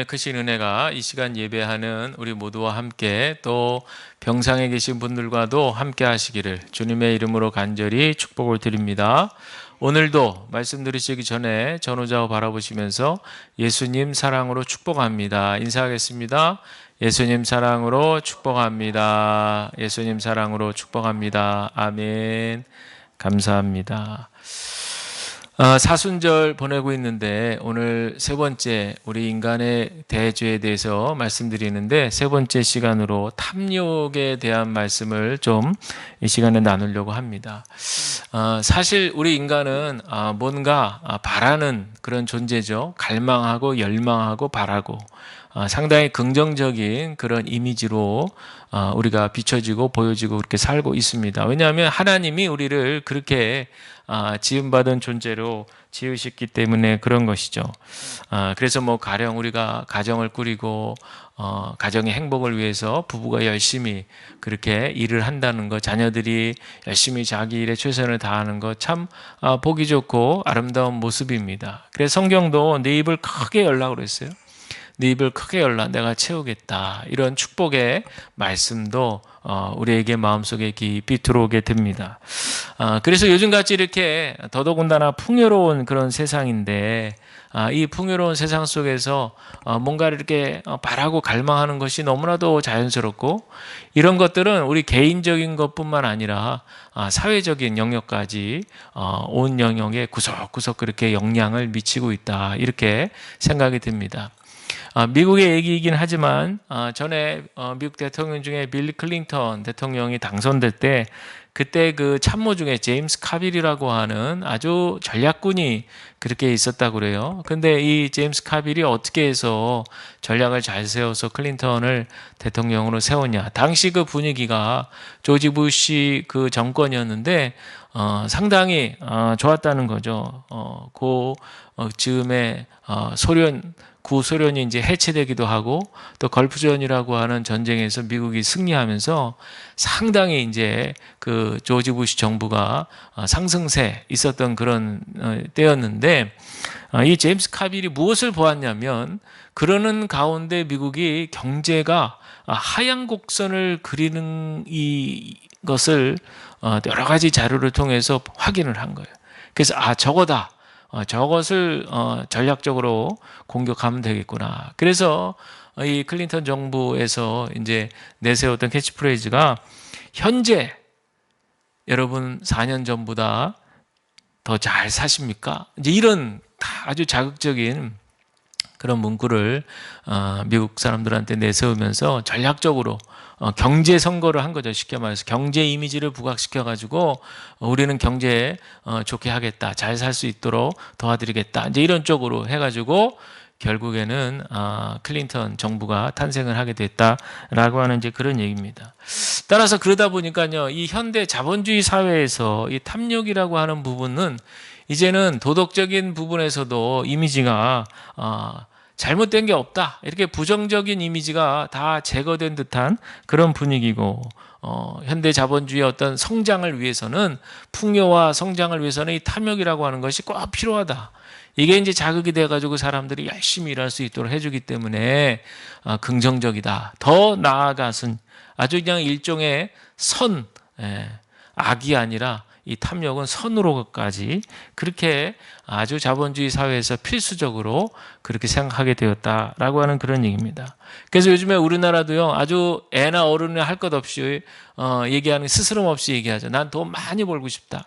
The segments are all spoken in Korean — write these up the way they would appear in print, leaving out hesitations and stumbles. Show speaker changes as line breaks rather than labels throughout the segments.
크신 은혜가 이 시간 예배하는 우리 모두와 함께 또 병상에 계신 분들과도 함께 하시기를 주님의 이름으로 간절히 축복을 드립니다. 오늘도 말씀 들으시기 전에 전후좌우 바라보시면서 예수님 사랑으로 축복합니다. 인사하겠습니다. 예수님 사랑으로 축복합니다. 예수님 사랑으로 축복합니다. 아멘. 감사합니다. 사순절 보내고 있는데 오늘 세 번째 우리 인간의 대죄에 대해서 말씀드리는데 세 번째 시간으로 탐욕에 대한 말씀을 좀 이 시간에 나누려고 합니다. 사실 우리 인간은 뭔가 바라는 그런 존재죠. 갈망하고 열망하고 바라고 상당히 긍정적인 그런 이미지로 우리가 비춰지고 보여지고 그렇게 살고 있습니다. 왜냐하면 하나님이 우리를 그렇게 지음받은 존재로 지으셨기 때문에 그런 것이죠. 그래서 가령 우리가 가정을 꾸리고 가정의 행복을 위해서 부부가 열심히 그렇게 일을 한다는 것, 자녀들이 열심히 자기 일에 최선을 다하는 것 참 보기 좋고 아름다운 모습입니다. 그래서 성경도 내 입을 크게 열라고 그랬어요. 네 입을 크게 열라 내가 채우겠다. 이런 축복의 말씀도 우리에게 마음속에 깊이 들어오게 됩니다. 그래서 요즘같이 이렇게 더더군다나 풍요로운 그런 세상인데 이 풍요로운 세상 속에서 뭔가를 이렇게 바라고 갈망하는 것이 너무나도 자연스럽고 이런 것들은 우리 개인적인 것뿐만 아니라 사회적인 영역까지 온 영역에 구석구석 그렇게 영향을 미치고 있다. 이렇게 생각이 듭니다. 미국의 얘기이긴 하지만 전에 미국 대통령 중에 빌리 클린턴 대통령이 당선될 때 그때 그 참모 중에 제임스 카빌이라고 하는 아주 전략군이 그렇게 있었다고 그래요. 근데 이 제임스 카빌이 어떻게 해서 전략을 잘 세워서 클린턴을 대통령으로 세웠냐. 당시 그 분위기가 조지 부시 그 정권이었는데 상당히 좋았다는 거죠. 즈음에 구소련이 이제 해체되기도 하고 또 걸프전이라고 하는 전쟁에서 미국이 승리하면서 상당히 이제 그 조지 부시 정부가 상승세 있었던 그런 때였는데 이 제임스 카빌이 무엇을 보았냐면 그러는 가운데 미국이 경제가 하향 곡선을 그리는 이 것을 여러 가지 자료를 통해서 확인을 한 거예요. 그래서 저거다. 저것을 전략적으로 공격하면 되겠구나. 그래서 이 클린턴 정부에서 이제 내세웠던 캐치프레이즈가 현재 여러분 4년 전보다 더 잘 사십니까? 이제 이런 아주 자극적인 그런 문구를 미국 사람들한테 내세우면서 전략적으로 경제 선거를 한 거죠. 쉽게 말해서 경제 이미지를 부각시켜가지고 우리는 경제 좋게 하겠다. 잘 살 수 있도록 도와드리겠다. 이제 이런 쪽으로 해가지고 결국에는 클린턴 정부가 탄생을 하게 됐다라고 하는 이제 그런 얘기입니다. 따라서 그러다 보니까요, 이 현대 자본주의 사회에서 이 탐욕이라고 하는 부분은 이제는 도덕적인 부분에서도 이미지가 잘못된 게 없다. 이렇게 부정적인 이미지가 다 제거된 듯한 그런 분위기고 현대 자본주의의 어떤 성장을 위해서는 풍요와 성장을 위해서는 이 탐욕이라고 하는 것이 꼭 필요하다. 이게 이제 자극이 돼가지고 사람들이 열심히 일할 수 있도록 해주기 때문에 긍정적이다. 더 나아가선 아주 그냥 일종의 악이 아니라 이 탐욕은 선으로까지 그렇게 아주 자본주의 사회에서 필수적으로 그렇게 생각하게 되었다라고 하는 그런 얘기입니다. 그래서 요즘에 우리나라도요 아주 애나 어른이 할 것 없이 얘기하는 스스럼 없이 얘기하죠. 난 돈 많이 벌고 싶다.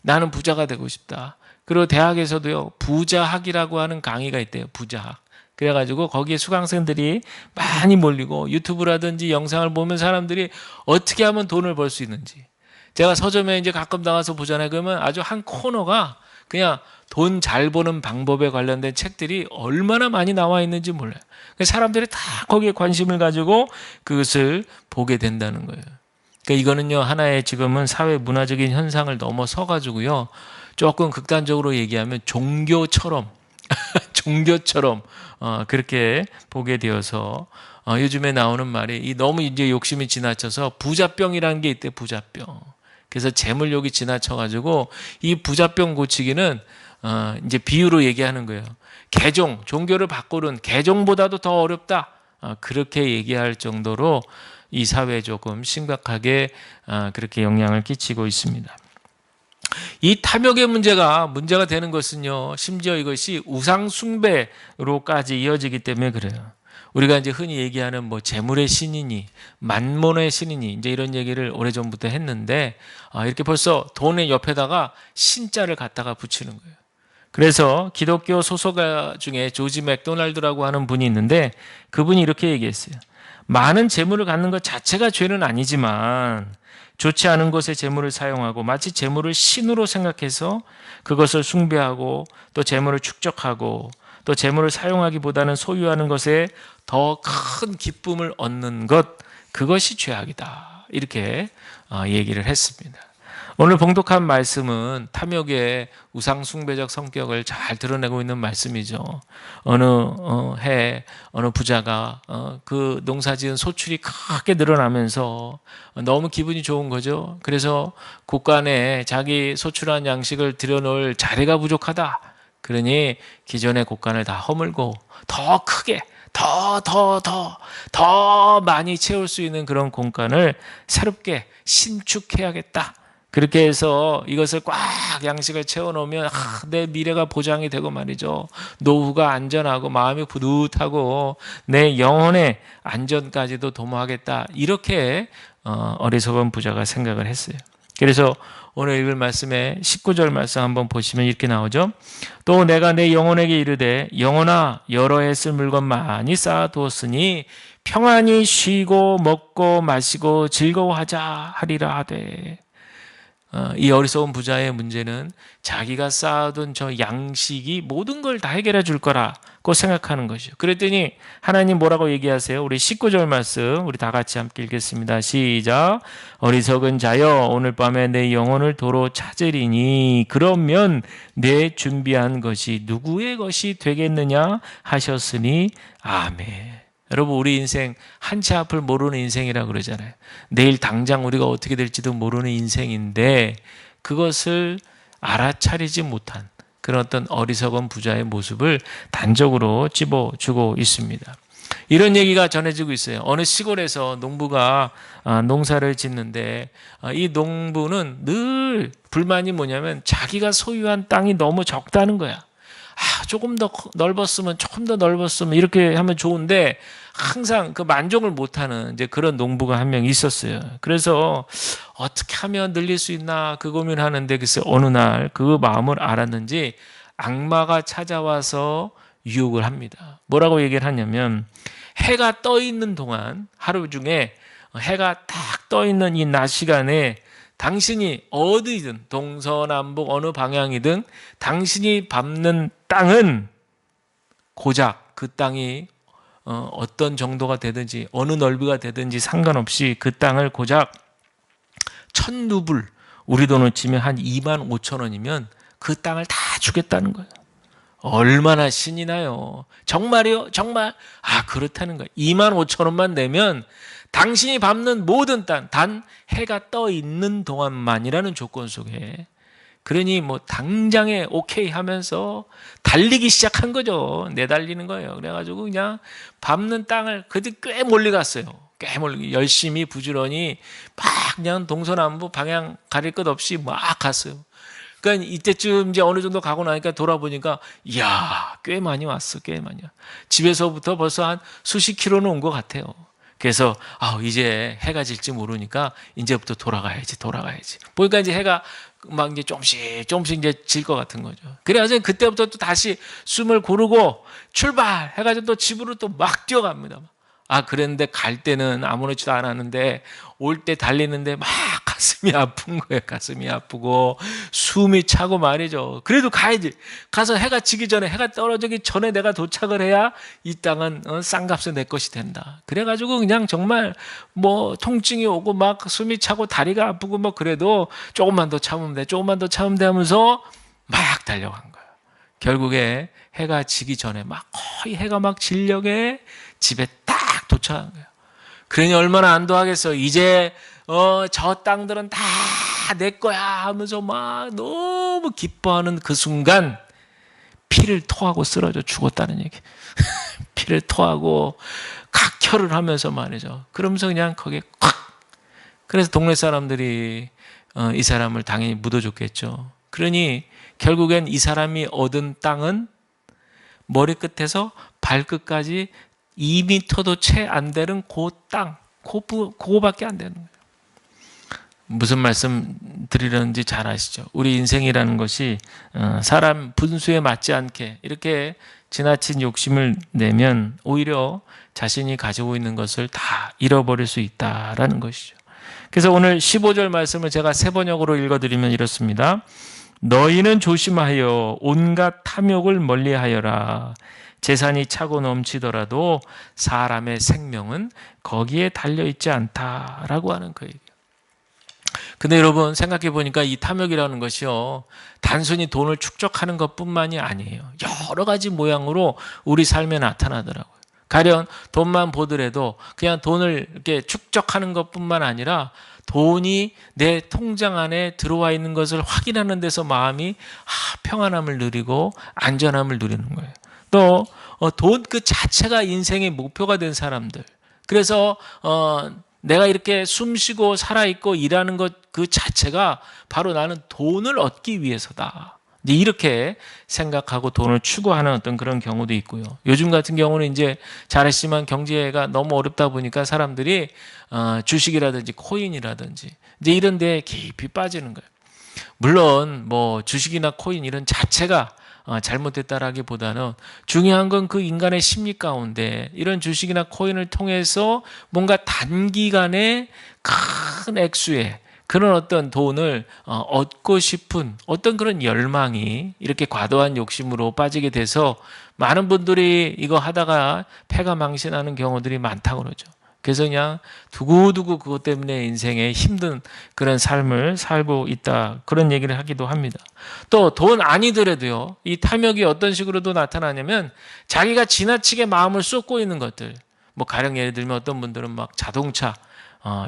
나는 부자가 되고 싶다. 그리고 대학에서도요 부자학이라고 하는 강의가 있대요. 부자학. 그래가지고 거기에 수강생들이 많이 몰리고 유튜브라든지 영상을 보면 사람들이 어떻게 하면 돈을 벌 수 있는지. 제가 서점에 이제 가끔 나가서 보잖아요. 그러면 아주 한 코너가 그냥 돈 잘 버는 방법에 관련된 책들이 얼마나 많이 나와 있는지 몰라요. 사람들이 다 거기에 관심을 가지고 그것을 보게 된다는 거예요. 그러니까 이거는요, 하나의 지금은 사회 문화적인 현상을 넘어서 가지고요, 조금 극단적으로 얘기하면 종교처럼 그렇게 보게 되어서 요즘에 나오는 말이 너무 이제 욕심이 지나쳐서 부자병이라는 게 있대. 부자병. 그래서 재물욕이 지나쳐가지고 이 부자병 고치기는 이제 비유로 얘기하는 거예요. 개종, 종교를 바꾸는 개종보다도 더 어렵다. 그렇게 얘기할 정도로 이 사회에 조금 심각하게 그렇게 영향을 끼치고 있습니다. 이 탐욕의 문제가 되는 것은요, 심지어 이것이 우상 숭배로까지 이어지기 때문에 그래요. 우리가 이제 흔히 얘기하는 뭐 재물의 신이니 만몬의 신이니 이제 이런 얘기를 오래전부터 했는데, 이렇게 벌써 돈의 옆에다가 신자를 갖다가 붙이는 거예요. 그래서 기독교 소설가 중에 조지 맥도날드라고 하는 분이 있는데, 그분이 이렇게 얘기했어요. 많은 재물을 갖는 것 자체가 죄는 아니지만 좋지 않은 것에 재물을 사용하고 마치 재물을 신으로 생각해서 그것을 숭배하고 또 재물을 축적하고 또 재물을 사용하기보다는 소유하는 것에 더 큰 기쁨을 얻는 것, 그것이 죄악이다. 이렇게 얘기를 했습니다. 오늘 봉독한 말씀은 탐욕의 우상 숭배적 성격을 잘 드러내고 있는 말씀이죠. 어느 해 어느 부자가 그 농사지은 소출이 크게 늘어나면서 너무 기분이 좋은 거죠. 그래서 곳간에 자기 소출한 양식을 들여놓을 자리가 부족하다. 그러니 기존의 곳간을 다 허물고 더 크게 더 많이 채울 수 있는 그런 공간을 새롭게 신축해야겠다. 그렇게 해서 이것을 꽉 양식을 채워놓으면 내 미래가 보장이 되고 말이죠. 노후가 안전하고 마음이 뿌듯하고 내 영혼의 안전까지도 도모하겠다. 이렇게 어리석은 부자가 생각을 했어요. 그래서 오늘 읽을 말씀에 19절 말씀 한번 보시면 이렇게 나오죠. 또 내가 내 영혼에게 이르되 영혼아 여러 해 쓸 물건 많이 쌓아두었으니 평안히 쉬고 먹고 마시고 즐거워하자 하리라 하되. 이 어리석은 부자의 문제는 자기가 쌓아둔 저 양식이 모든 걸 다 해결해 줄 거라고 생각하는 것이죠. 그랬더니 하나님 뭐라고 얘기하세요? 우리 19절 말씀 우리 다 같이 함께 읽겠습니다. 시작. 어리석은 자여 오늘 밤에 내 영혼을 도로 찾으리니 그러면 내 준비한 것이 누구의 것이 되겠느냐 하셨으니 아멘. 여러분, 우리 인생 한 치 앞을 모르는 인생이라고 그러잖아요. 내일 당장 우리가 어떻게 될지도 모르는 인생인데 그것을 알아차리지 못한 그런 어떤 어리석은 부자의 모습을 단적으로 찝어주고 있습니다. 이런 얘기가 전해지고 있어요. 어느 시골에서 농부가 농사를 짓는데 이 농부는 늘 불만이 뭐냐면 자기가 소유한 땅이 너무 적다는 거야. 조금 더 넓었으면 이렇게 하면 좋은데 항상 그 만족을 못하는 이제 그런 농부가 한 명 있었어요. 그래서 어떻게 하면 늘릴 수 있나 그 고민하는데 글쎄 어느 날 그 마음을 알았는지 악마가 찾아와서 유혹을 합니다. 뭐라고 얘기를 하냐면 해가 떠 있는 동안 하루 중에 해가 딱 떠 있는 이 낮 시간에 당신이 어디든 동서남북 어느 방향이든 당신이 밟는 땅은 고작 그 땅이 어떤 정도가 되든지 어느 넓이가 되든지 상관없이 그 땅을 고작 1,000루블 우리 돈으로 치면 한 25,000원이면 그 땅을 다 주겠다는 거예요. 얼마나 신이 나요. 정말이요? 정말? 그렇다는 거예요. 25,000원만 내면 당신이 밟는 모든 땅, 단 해가 떠 있는 동안만이라는 조건 속에 그러니 뭐 당장에 오케이 하면서 달리기 시작한 거죠. 내달리는 거예요. 그래가지고 그냥 밟는 땅을 그때 꽤 멀리 갔어요. 꽤 멀리 열심히 부지런히 막 그냥 동서남북 방향 가릴 것 없이 막 갔어요. 그러니까 이때쯤 이제 어느 정도 가고 나니까 돌아보니까 이야 꽤 많이 왔어. 꽤 많이 왔어. 집에서부터 벌써 한 수십 킬로는 온 것 같아요. 그래서 이제 해가 질지 모르니까 이제부터 돌아가야지. 보니까 이제 해가 막 이제 조금씩 이제 질 것 같은 거죠. 그래가지고 그때부터 또 다시 숨을 고르고 출발 해가지고 또 집으로 또 막 뛰어갑니다. 그랬는데 갈 때는 아무렇지도 않았는데 올 때 달리는데 막 가슴이 아픈 거예요. 가슴이 아프고 숨이 차고 말이죠. 그래도 가야지. 가서 해가 지기 전에 해가 떨어지기 전에 내가 도착을 해야 이 땅은 싼 값에 내 것이 된다. 그래가지고 그냥 정말 뭐 통증이 오고 막 숨이 차고 다리가 아프고 뭐 그래도 조금만 더 참으면 돼 하면서 막 달려간 거예요. 결국에 해가 지기 전에 막 거의 해가 막 질녘에 집에 딱 도착한 거예요. 그러니 얼마나 안도하겠어. 이제 저 땅들은 다 내 거야 하면서 막 너무 기뻐하는 그 순간 피를 토하고 쓰러져 죽었다는 얘기. 피를 토하고 각혈을 하면서 말이죠. 그러면서 그냥 거기에 콱. 그래서 동네 사람들이 이 사람을 당연히 묻어줬겠죠. 그러니 결국엔 이 사람이 얻은 땅은 머리끝에서 발끝까지 2m도 채 안 되는 그 땅, 그거밖에 안 되는 거예요. 무슨 말씀 드리려는지 잘 아시죠? 우리 인생이라는 것이 사람 분수에 맞지 않게 이렇게 지나친 욕심을 내면 오히려 자신이 가지고 있는 것을 다 잃어버릴 수 있다라는 것이죠. 그래서 오늘 15절 말씀을 제가 세 번역으로 읽어드리면 이렇습니다. 너희는 조심하여 온갖 탐욕을 멀리하여라. 재산이 차고 넘치더라도 사람의 생명은 거기에 달려있지 않다라고 하는 그 얘기예요. 근데 여러분 생각해 보니까 이 탐욕이라는 것이요, 단순히 돈을 축적하는 것뿐만이 아니에요. 여러 가지 모양으로 우리 삶에 나타나더라고요. 가령 돈만 보더라도 그냥 돈을 이렇게 축적하는 것뿐만 아니라 돈이 내 통장 안에 들어와 있는 것을 확인하는 데서 마음이 평안함을 누리고 안전함을 누리는 거예요. 또 돈 그 자체가 인생의 목표가 된 사람들. 그래서 내가 이렇게 숨쉬고 살아있고 일하는 것 그 자체가 바로 나는 돈을 얻기 위해서다. 이렇게 생각하고 돈을 추구하는 어떤 그런 경우도 있고요. 요즘 같은 경우는 이제 잘했지만 경제가 너무 어렵다 보니까 사람들이 주식이라든지 코인이라든지 이제 이런 데에 깊이 빠지는 거예요. 물론 뭐 주식이나 코인 이런 자체가 잘못됐다라기보다는 중요한 건 그 인간의 심리 가운데 이런 주식이나 코인을 통해서 뭔가 단기간에 큰 액수의 그런 어떤 돈을 얻고 싶은 어떤 그런 열망이 이렇게 과도한 욕심으로 빠지게 돼서 많은 분들이 이거 하다가 패가 망신하는 경우들이 많다고 그러죠. 그래서 그냥 두고두고 그것 때문에 인생에 힘든 그런 삶을 살고 있다, 그런 얘기를 하기도 합니다. 또 돈 아니더라도요, 이 탐욕이 어떤 식으로도 나타나냐면 자기가 지나치게 마음을 쏟고 있는 것들, 뭐 가령 예를 들면 어떤 분들은 막 자동차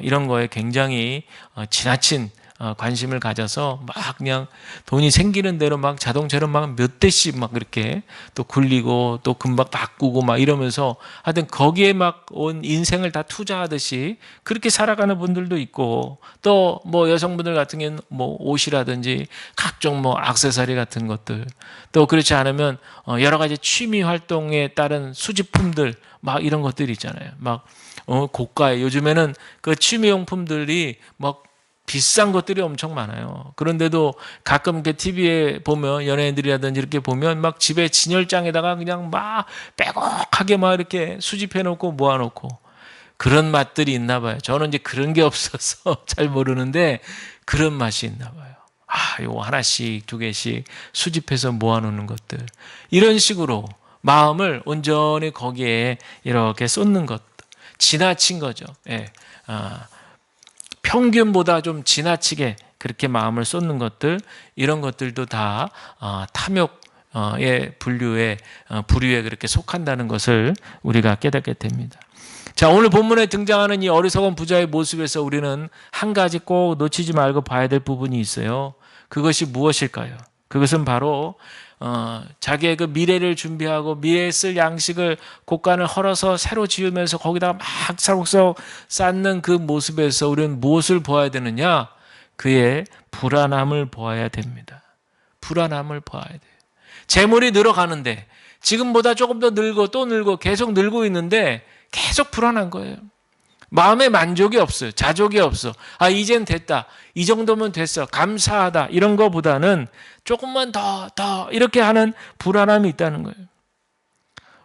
이런 거에 굉장히 지나친 관심을 가져서 막 그냥 돈이 생기는 대로 막 자동차를 막 몇 대씩 막 그렇게 또 굴리고 또 금방 바꾸고 막 이러면서 하여튼 거기에 막 온 인생을 다 투자하듯이 그렇게 살아가는 분들도 있고, 또 뭐 여성분들 같은 경우는 뭐 옷이라든지 각종 뭐 액세서리 같은 것들, 또 그렇지 않으면 여러 가지 취미 활동에 따른 수집품들 막 이런 것들이 있잖아요. 막 고가의 요즘에는 그 취미용품들이 막 비싼 것들이 엄청 많아요. 그런데도 가끔 이렇게 TV에 보면 연예인들이라든지 이렇게 보면 막 집에 진열장에다가 그냥 막 빼곡하게 막 이렇게 수집해 놓고 모아 놓고 그런 맛들이 있나 봐요. 저는 이제 그런 게 없어서 잘 모르는데 그런 맛이 있나 봐요. 요거 하나씩 두 개씩 수집해서 모아 놓는 것들. 이런 식으로 마음을 온전히 거기에 이렇게 쏟는 것. 지나친 거죠. 예. 평균보다 좀 지나치게 그렇게 마음을 쏟는 것들, 이런 것들도 다 탐욕의 부류에 그렇게 속한다는 것을 우리가 깨닫게 됩니다. 자, 오늘 본문에 등장하는 이 어리석은 부자의 모습에서 우리는 한 가지 꼭 놓치지 말고 봐야 될 부분이 있어요. 그것이 무엇일까요? 그것은 바로 자기의 그 미래를 준비하고 미래에 쓸 양식을 곳간을 헐어서 새로 지으면서 거기다가 막 차곡차곡 쌓는 그 모습에서 우리는 무엇을 보아야 되느냐? 그의 불안함을 보아야 됩니다. 불안함을 보아야 돼요. 재물이 늘어가는데 지금보다 조금 더 늘고 또 늘고 계속 늘고 있는데 계속 불안한 거예요. 마음에 만족이 없어요. 자족이 없어. 이젠 됐다. 이 정도면 됐어. 감사하다. 이런 거보다는 조금만 더 이렇게 하는 불안함이 있다는 거예요.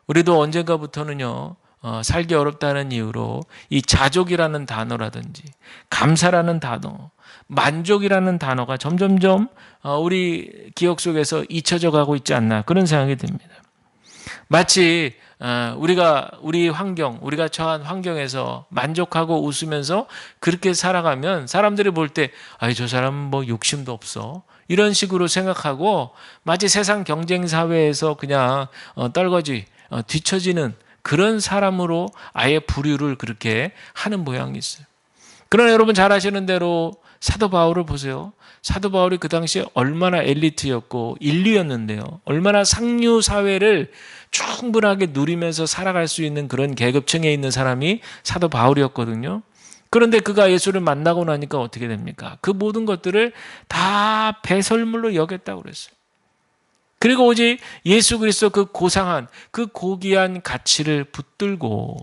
우리도 언젠가부터는요, 살기 어렵다는 이유로 이 자족이라는 단어라든지 감사라는 단어, 만족이라는 단어가 점점점 우리 기억 속에서 잊혀져 가고 있지 않나, 그런 생각이 듭니다. 마치 우리가 처한 환경에서 만족하고 웃으면서 그렇게 살아가면 사람들이 볼 때, 저 사람은 뭐 욕심도 없어, 이런 식으로 생각하고 마치 세상 경쟁 사회에서 그냥 떨거지 뒤처지는 그런 사람으로 아예 부류를 그렇게 하는 모양이 있어요. 그러나 여러분 잘 아시는 대로 사도 바울을 보세요. 사도 바울이 그 당시에 얼마나 엘리트였고 인류였는데요. 얼마나 상류 사회를 충분하게 누리면서 살아갈 수 있는 그런 계급층에 있는 사람이 사도 바울이었거든요. 그런데 그가 예수를 만나고 나니까 어떻게 됩니까? 그 모든 것들을 다 배설물로 여겼다고 그랬어요. 그리고 오직 예수 그리스도 그 고상한, 그 고귀한 가치를 붙들고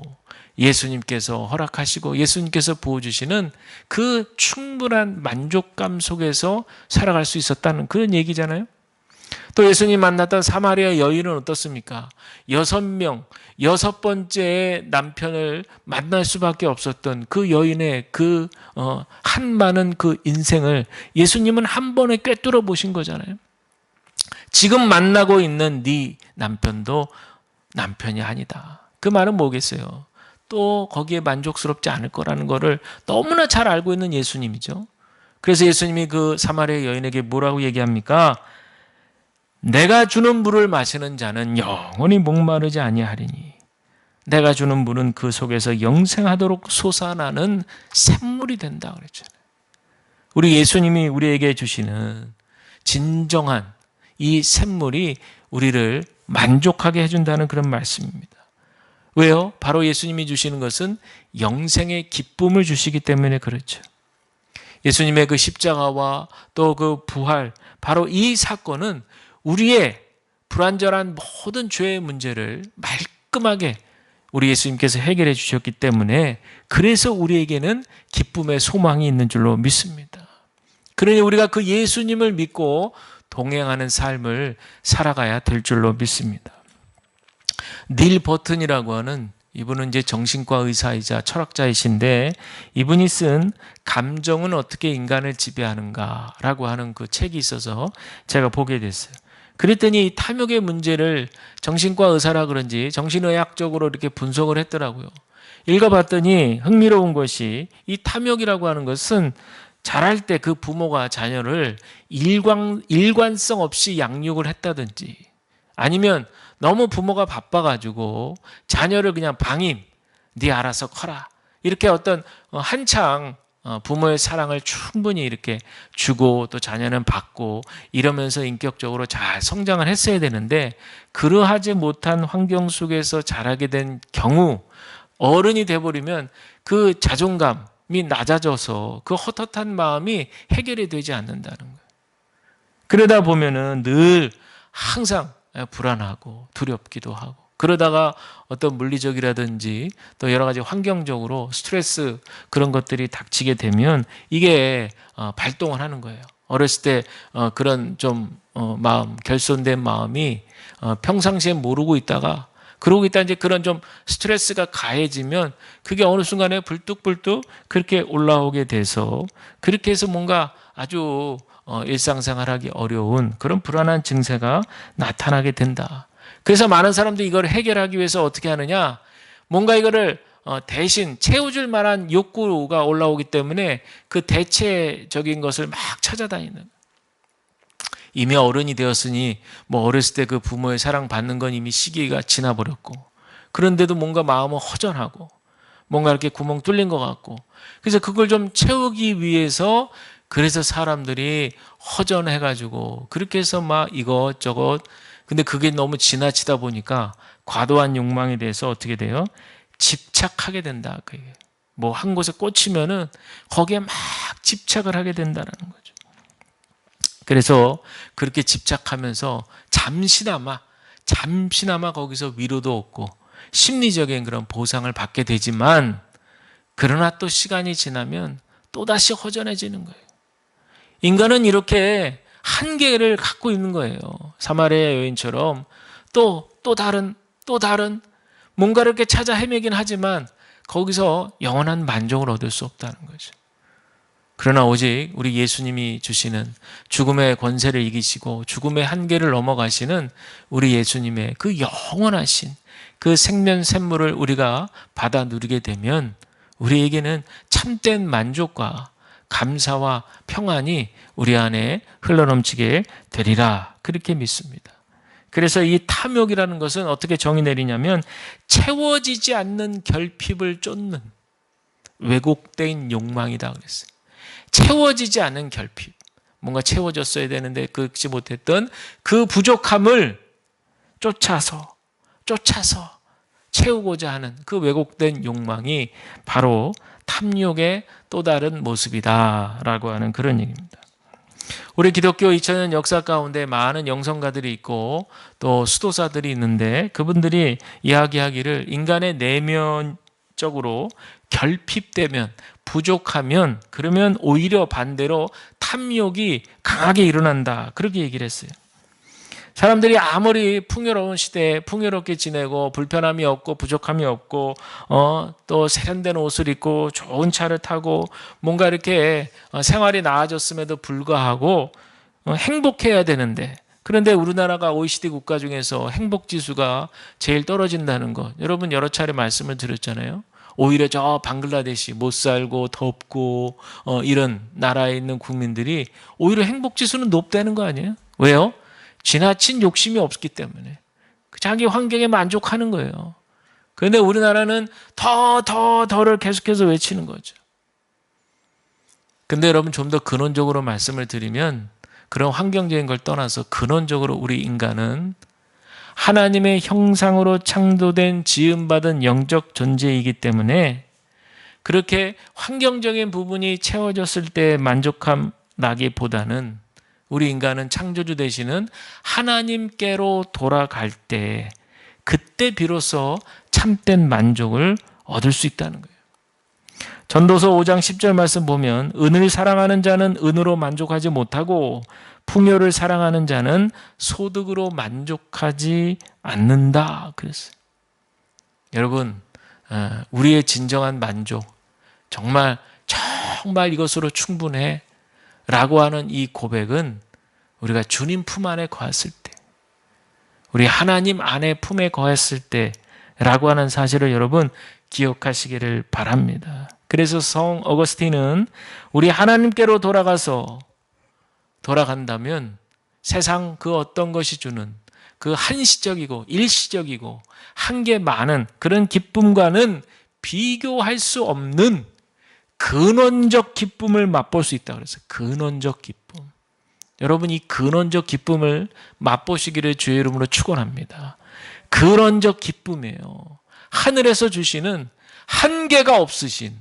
예수님께서 허락하시고 예수님께서 부어주시는 그 충분한 만족감 속에서 살아갈 수 있었다는 그런 얘기잖아요. 또 예수님 만났던 사마리아 여인은 어떻습니까? 6명, 6번째 남편을 만날 수밖에 없었던 그 여인의 그 한 많은 그 인생을 예수님은 한 번에 꿰뚫어 보신 거잖아요. 지금 만나고 있는 네 남편도 남편이 아니다. 그 말은 뭐겠어요? 또 거기에 만족스럽지 않을 거라는 거를 너무나 잘 알고 있는 예수님이죠. 그래서 예수님이 그 사마리아 여인에게 뭐라고 얘기합니까? 내가 주는 물을 마시는 자는 영원히 목마르지 아니하리니 내가 주는 물은 그 속에서 영생하도록 솟아나는 샘물이 된다 그랬잖아요. 우리 예수님이 우리에게 주시는 진정한 이 샘물이 우리를 만족하게 해준다는 그런 말씀입니다. 왜요? 바로 예수님이 주시는 것은 영생의 기쁨을 주시기 때문에 그렇죠. 예수님의 그 십자가와 또 그 부활, 바로 이 사건은 우리의 불완전한 모든 죄의 문제를 말끔하게 우리 예수님께서 해결해 주셨기 때문에 그래서 우리에게는 기쁨의 소망이 있는 줄로 믿습니다. 그러니 우리가 그 예수님을 믿고 동행하는 삶을 살아가야 될 줄로 믿습니다. 닐 버튼이라고 하는 이분은 이제 정신과 의사이자 철학자이신데 이분이 쓴 감정은 어떻게 인간을 지배하는가라고 하는 그 책이 있어서 제가 보게 됐어요. 그랬더니 이 탐욕의 문제를 정신과 의사라 그런지 정신의학적으로 이렇게 분석을 했더라고요. 읽어봤더니 흥미로운 것이 이 탐욕이라고 하는 것은 자랄 때 그 부모가 자녀를 일관성 없이 양육을 했다든지 아니면 너무 부모가 바빠가지고 자녀를 그냥 방임, 네 알아서 커라. 이렇게 어떤 한창 부모의 사랑을 충분히 이렇게 주고 또 자녀는 받고 이러면서 인격적으로 잘 성장을 했어야 되는데 그러하지 못한 환경 속에서 자라게 된 경우 어른이 돼버리면 그 자존감이 낮아져서 그 헛헛한 마음이 해결이 되지 않는다는 거예요. 그러다 보면은 늘 항상 불안하고 두렵기도 하고 그러다가 어떤 물리적이라든지 또 여러 가지 환경적으로 스트레스 그런 것들이 닥치게 되면 이게 발동을 하는 거예요. 어렸을 때 그런 좀 마음, 결손된 마음이 평상시에 모르고 있다가 그러고 있다 이제 그런 좀 스트레스가 가해지면 그게 어느 순간에 불뚝불뚝 그렇게 올라오게 돼서 그렇게 해서 뭔가 아주 일상생활하기 어려운 그런 불안한 증세가 나타나게 된다. 그래서 많은 사람들이 이걸 해결하기 위해서 어떻게 하느냐? 뭔가 이거를 대신 채워줄 만한 욕구가 올라오기 때문에 그 대체적인 것을 막 찾아다니는. 이미 어른이 되었으니 뭐 어렸을 때 그 부모의 사랑 받는 건 이미 시기가 지나버렸고 그런데도 뭔가 마음은 허전하고 뭔가 이렇게 구멍 뚫린 것 같고 그래서 그걸 좀 채우기 위해서 그래서 사람들이 허전해가지고 그렇게 해서 막 이것저것 근데 그게 너무 지나치다 보니까 과도한 욕망에 대해서 어떻게 돼요? 집착하게 된다. 뭐 한 곳에 꽂히면은 거기에 막 집착을 하게 된다는 거죠. 그래서 그렇게 집착하면서 잠시나마 거기서 위로도 얻고 심리적인 그런 보상을 받게 되지만 그러나 또 시간이 지나면 또다시 허전해지는 거예요. 인간은 이렇게 한계를 갖고 있는 거예요. 사마리아 여인처럼 또 다른 뭔가를 이렇게 찾아 헤매긴 하지만 거기서 영원한 만족을 얻을 수 없다는 거죠. 그러나 오직 우리 예수님이 주시는 죽음의 권세를 이기시고 죽음의 한계를 넘어가시는 우리 예수님의 그 영원하신 그 생명 샘물을 우리가 받아 누리게 되면 우리에게는 참된 만족과 감사와 평안이 우리 안에 흘러넘치게 되리라 그렇게 믿습니다. 그래서 이 탐욕이라는 것은 어떻게 정의 내리냐면 채워지지 않는 결핍을 쫓는 왜곡된 욕망이다 그랬어요. 채워지지 않은 결핍, 뭔가 채워졌어야 되는데 그렇지 못했던 그 부족함을 쫓아서 채우고자 하는 그 왜곡된 욕망이 바로 탐욕의 또 다른 모습이다라고 하는 그런 얘기입니다. 우리 기독교 2000년 역사 가운데 많은 영성가들이 있고 또 수도사들이 있는데 그분들이 이야기하기를 인간의 내면적으로 결핍되면, 부족하면, 그러면 오히려 반대로 탐욕이 강하게 일어난다, 그렇게 얘기를 했어요. 사람들이 아무리 풍요로운 시대에 풍요롭게 지내고 불편함이 없고 부족함이 없고 또 세련된 옷을 입고 좋은 차를 타고 뭔가 이렇게 생활이 나아졌음에도 불구하고 행복해야 되는데, 그런데 우리나라가 OECD 국가 중에서 행복지수가 제일 떨어진다는 것, 여러분 여러 차례 말씀을 드렸잖아요. 오히려 저 방글라데시 못 살고 덥고 이런 나라에 있는 국민들이 오히려 행복지수는 높다는 거 아니에요? 왜요? 지나친 욕심이 없기 때문에 자기 환경에 만족하는 거예요. 그런데 우리나라는 더를 계속해서 외치는 거죠. 근데 여러분 좀 더 근원적으로 말씀을 드리면, 그런 환경적인 걸 떠나서 근원적으로 우리 인간은 하나님의 형상으로 창조된 지음받은 영적 존재이기 때문에 그렇게 환경적인 부분이 채워졌을 때 만족함 나기보다는 우리 인간은 창조주 되시는 하나님께로 돌아갈 때 그때 비로소 참된 만족을 얻을 수 있다는 거예요. 전도서 5장 10절 말씀 보면 은을 사랑하는 자는 은으로 만족하지 못하고 풍요를 사랑하는 자는 소득으로 만족하지 않는다 그랬어요. 여러분, 우리의 진정한 만족, 정말 이것으로 충분해 라고 하는 이 고백은 우리가 주님 품 안에 거했을 때, 우리 하나님 안에 품에 거했을 때 라고 하는 사실을 여러분 기억하시기를 바랍니다. 그래서 성 어거스틴은 우리 하나님께로 돌아간다면 세상 그 어떤 것이 주는 그 한시적이고 일시적이고 한계 많은 그런 기쁨과는 비교할 수 없는 근원적 기쁨을 맛볼 수 있다고 그랬어요. 근원적 기쁨. 여러분, 이 근원적 기쁨을 맛보시기를 주의 이름으로 축원합니다. 근원적 기쁨이에요. 하늘에서 주시는 한계가 없으신,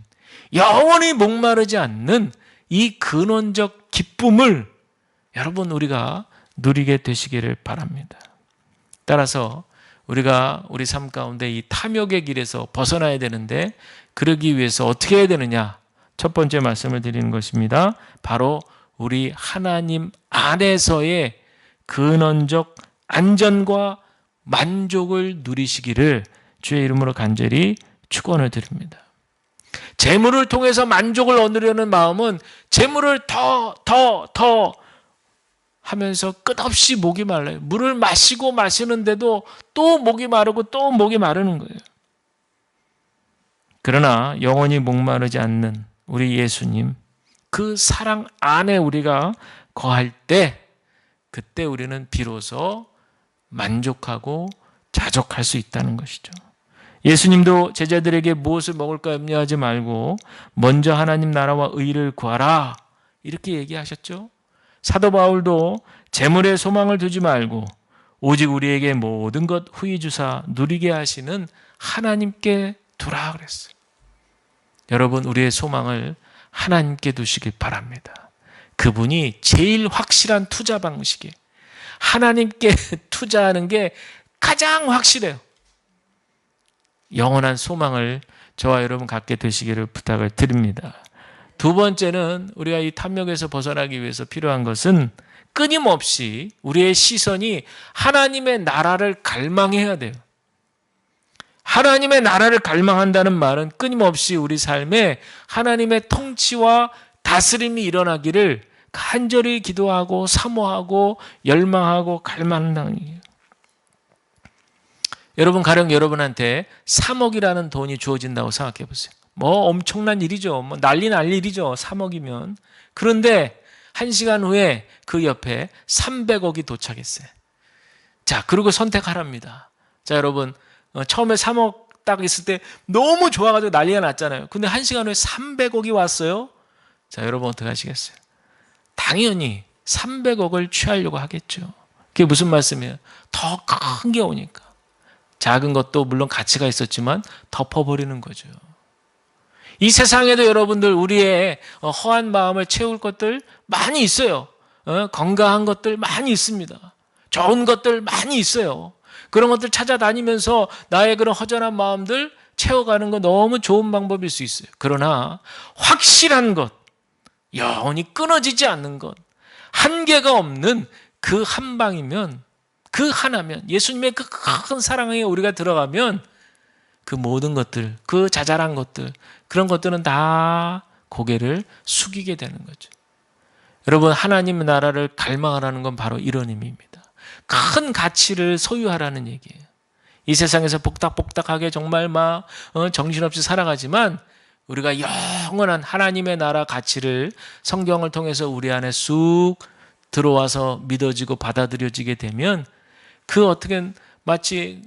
영원히 목마르지 않는 이 근원적 기쁨을 여러분 우리가 누리게 되시기를 바랍니다. 따라서 우리가 우리 삶 가운데 이 탐욕의 길에서 벗어나야 되는데, 그러기 위해서 어떻게 해야 되느냐? 첫 번째 말씀을 드리는 것입니다. 바로 우리 하나님 안에서의 근원적 안전과 만족을 누리시기를 주의 이름으로 간절히 축원을 드립니다. 재물을 통해서 만족을 얻으려는 마음은 재물을 더 하면서 끝없이 목이 말라요. 물을 마시는데도 또 목이 마르고 또 목이 마르는 거예요. 그러나 영원히 목마르지 않는 우리 예수님, 그 사랑 안에 우리가 거할 때, 그때 우리는 비로소 만족하고 자족할 수 있다는 것이죠. 예수님도 제자들에게 무엇을 먹을까 염려하지 말고 먼저 하나님 나라와 의를 구하라, 이렇게 얘기하셨죠. 사도 바울도 재물에 소망을 두지 말고 오직 우리에게 모든 것 후히 주사 누리게 하시는 하나님께 두라 그랬어요. 여러분, 우리의 소망을 하나님께 두시길 바랍니다. 그분이 제일 확실한 투자 방식이에요. 하나님께 투자하는 게 가장 확실해요. 영원한 소망을 저와 여러분 갖게 되시기를 부탁을 드립니다. 두 번째는 우리가 이 탐욕에서 벗어나기 위해서 필요한 것은 끊임없이 우리의 시선이 하나님의 나라를 갈망해야 돼요. 하나님의 나라를 갈망한다는 말은 끊임없이 우리 삶에 하나님의 통치와 다스림이 일어나기를 간절히 기도하고 사모하고 열망하고 갈망한다는 얘기예요. 여러분, 가령 여러분한테 3억이라는 돈이 주어진다고 생각해 보세요. 엄청난 일이죠. 난리 날 일이죠. 3억이면. 그런데 1시간 후에 그 옆에 300억이 도착했어요. 자, 그리고 선택하랍니다. 자, 여러분, 처음에 3억 딱 있을 때 너무 좋아가지고 난리가 났잖아요. 근데 1시간 후에 300억이 왔어요. 자, 여러분 어떻게 하시겠어요? 당연히 300억을 취하려고 하겠죠. 그게 무슨 말씀이에요? 더 큰 게 오니까. 작은 것도 물론 가치가 있었지만 덮어버리는 거죠. 이 세상에도 여러분들 우리의 허한 마음을 채울 것들 많이 있어요. 건강한 것들 많이 있습니다. 좋은 것들 많이 있어요. 그런 것들 찾아다니면서 나의 그런 허전한 마음들 채워가는 거 너무 좋은 방법일 수 있어요. 그러나 확실한 것, 영원히 끊어지지 않는 것, 한계가 없는 그 한 방이면, 그 하나면, 예수님의 그 큰 사랑에 우리가 들어가면 그 모든 것들, 그 자잘한 것들, 그런 것들은 다 고개를 숙이게 되는 거죠. 여러분, 하나님 나라를 갈망하라는 건 바로 이런 의미입니다. 큰 가치를 소유하라는 얘기예요. 이 세상에서 복닥복닥하게 정말 정신없이 살아가지만 우리가 영원한 하나님의 나라 가치를 성경을 통해서 우리 안에 쑥 들어와서 믿어지고 받아들여지게 되면 그 어떻게 마치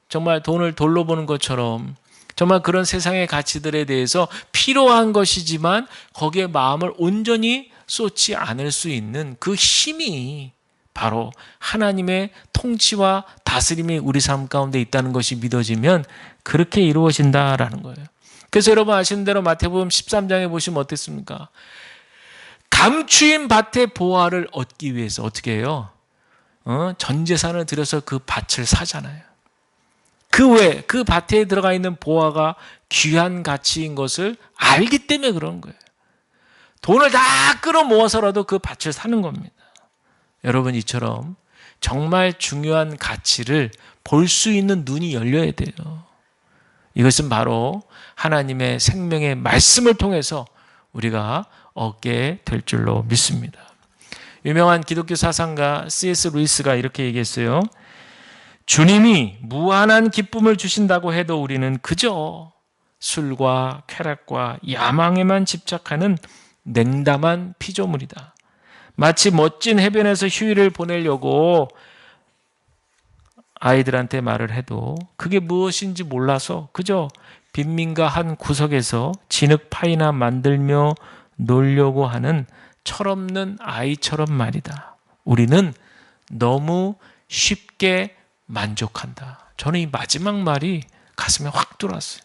정말 돈을 돌로 보는 것처럼 정말 그런 세상의 가치들에 대해서 필요한 것이지만 거기에 마음을 온전히 쏟지 않을 수 있는 그 힘이 바로 하나님의 통치와 다스림이 우리 삶 가운데 있다는 것이 믿어지면 그렇게 이루어진다라는 거예요. 그래서 여러분 아시는 대로 마태복음 13장에 보시면 어땠습니까? 감추인 밭의 보화를 얻기 위해서 어떻게 해요? 전 재산을 들여서 그 밭을 사잖아요. 그 외에 그 밭에 들어가 있는 보화가 귀한 가치인 것을 알기 때문에 그런 거예요. 돈을 다 끌어모아서라도 그 밭을 사는 겁니다. 여러분 이처럼 정말 중요한 가치를 볼 수 있는 눈이 열려야 돼요. 이것은 바로 하나님의 생명의 말씀을 통해서 우리가 얻게 될 줄로 믿습니다. 유명한 기독교 사상가 C.S. 루이스가 이렇게 얘기했어요. 주님이 무한한 기쁨을 주신다고 해도 우리는 그저 술과 쾌락과 야망에만 집착하는 냉담한 피조물이다. 마치 멋진 해변에서 휴일을 보내려고 아이들한테 말을 해도 그게 무엇인지 몰라서 그저 빈민가 한 구석에서 진흙파이나 만들며 놀려고 하는 철없는 아이처럼 말이다. 우리는 너무 쉽게 만족한다. 저는 이 마지막 말이 가슴에 확 들어왔어요.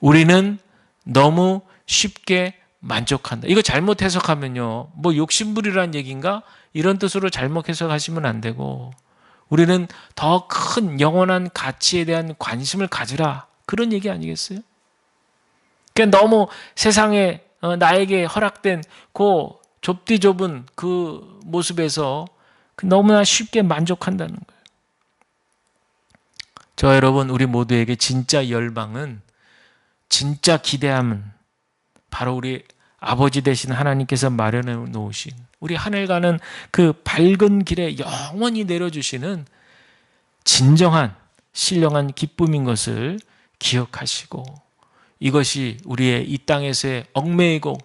우리는 너무 쉽게 만족한다. 이거 잘못 해석하면요. 뭐 욕심부리라는 얘기인가? 이런 뜻으로 잘못 해석하시면 안 되고 우리는 더 큰 영원한 가치에 대한 관심을 가지라. 그런 얘기 아니겠어요? 그러니까 너무 세상에 나에게 허락된 그 좁디 좁은 그 모습에서 너무나 쉽게 만족한다는 거예요. 저 여러분 우리 모두에게 진짜 열망은 진짜 기대함은 바로 우리 아버지 되신 하나님께서 마련해 놓으신 우리 하늘 가는 그 밝은 길에 영원히 내려주시는 진정한 신령한 기쁨인 것을 기억하시고 이것이 우리의 이 땅에서의 얽매이고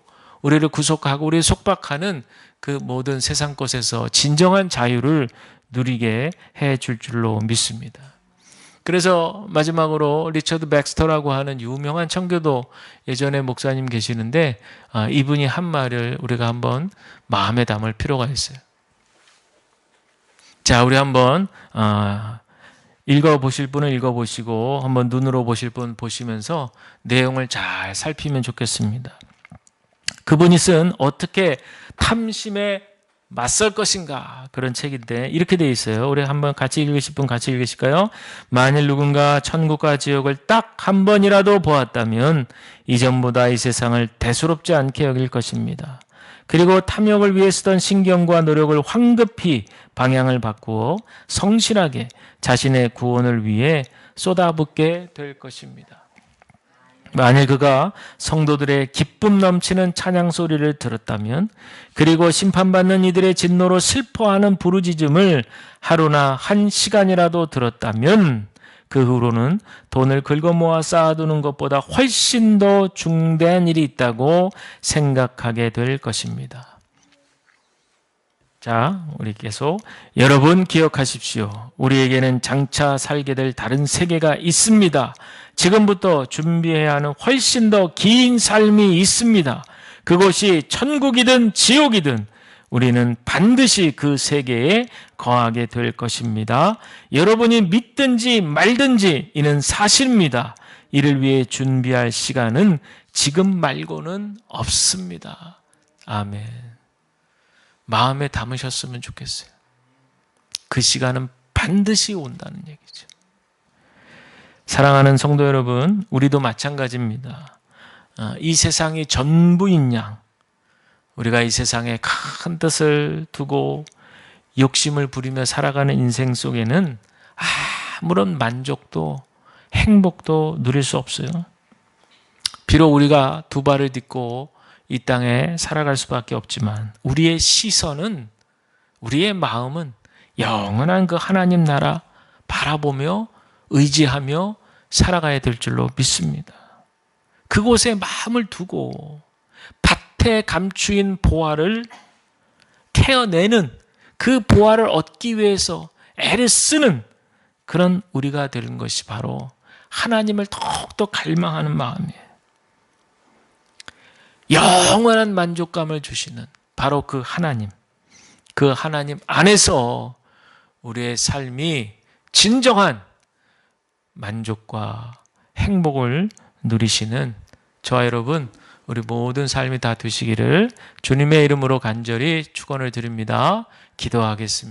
우리를 구속하고 우리를 속박하는 그 모든 세상 것에서 진정한 자유를 누리게 해줄 줄로 믿습니다. 그래서 마지막으로 리처드 백스터라고 하는 유명한 청교도 예전에 목사님 계시는데 이분이 한 말을 우리가 한번 마음에 담을 필요가 있어요. 자, 우리 한번 읽어보실 분은 읽어보시고 한번 눈으로 보실 분 보시면서 내용을 잘 살피면 좋겠습니다. 그분이 쓴 어떻게 탐심에 맞설 것인가 그런 책인데 이렇게 돼 있어요. 우리 한번 같이 읽으실 분 같이 읽으실까요? 만일 누군가 천국과 지옥을 딱 한 번이라도 보았다면 이전보다 이 세상을 대수롭지 않게 여길 것입니다. 그리고 탐욕을 위해 쓰던 신경과 노력을 황급히 방향을 바꾸어 성실하게 자신의 구원을 위해 쏟아붓게 될 것입니다. 만일 그가 성도들의 기쁨 넘치는 찬양 소리를 들었다면 그리고 심판받는 이들의 진노로 슬퍼하는 부르짖음을 하루나 한 시간이라도 들었다면 그 후로는 돈을 긁어모아 쌓아두는 것보다 훨씬 더 중대한 일이 있다고 생각하게 될 것입니다. 자, 우리 계속 여러분 기억하십시오. 우리에게는 장차 살게 될 다른 세계가 있습니다. 지금부터 준비해야 하는 훨씬 더 긴 삶이 있습니다. 그곳이 천국이든 지옥이든 우리는 반드시 그 세계에 거하게 될 것입니다. 여러분이 믿든지 말든지 이는 사실입니다. 이를 위해 준비할 시간은 지금 말고는 없습니다. 아멘. 마음에 담으셨으면 좋겠어요. 그 시간은 반드시 온다는 얘기죠. 사랑하는 성도 여러분, 우리도 마찬가지입니다. 이 세상이 전부인 양, 우리가 이 세상에 큰 뜻을 두고 욕심을 부리며 살아가는 인생 속에는 아무런 만족도 행복도 누릴 수 없어요. 비록 우리가 두 발을 딛고 이 땅에 살아갈 수밖에 없지만 우리의 시선은, 우리의 마음은 영원한 그 하나님 나라 바라보며 의지하며 살아가야 될 줄로 믿습니다. 그곳에 마음을 두고 밭에 감추인 보화를 캐어내는, 그 보화를 얻기 위해서 애를 쓰는 그런 우리가 되는 것이 바로 하나님을 더욱더 갈망하는 마음이에요. 영원한 만족감을 주시는 바로 그 하나님 안에서 우리의 삶이 진정한 만족과 행복을 누리시는 저와 여러분, 우리 모든 삶이 다 되시기를 주님의 이름으로 간절히 축원을 드립니다. 기도하겠습니다.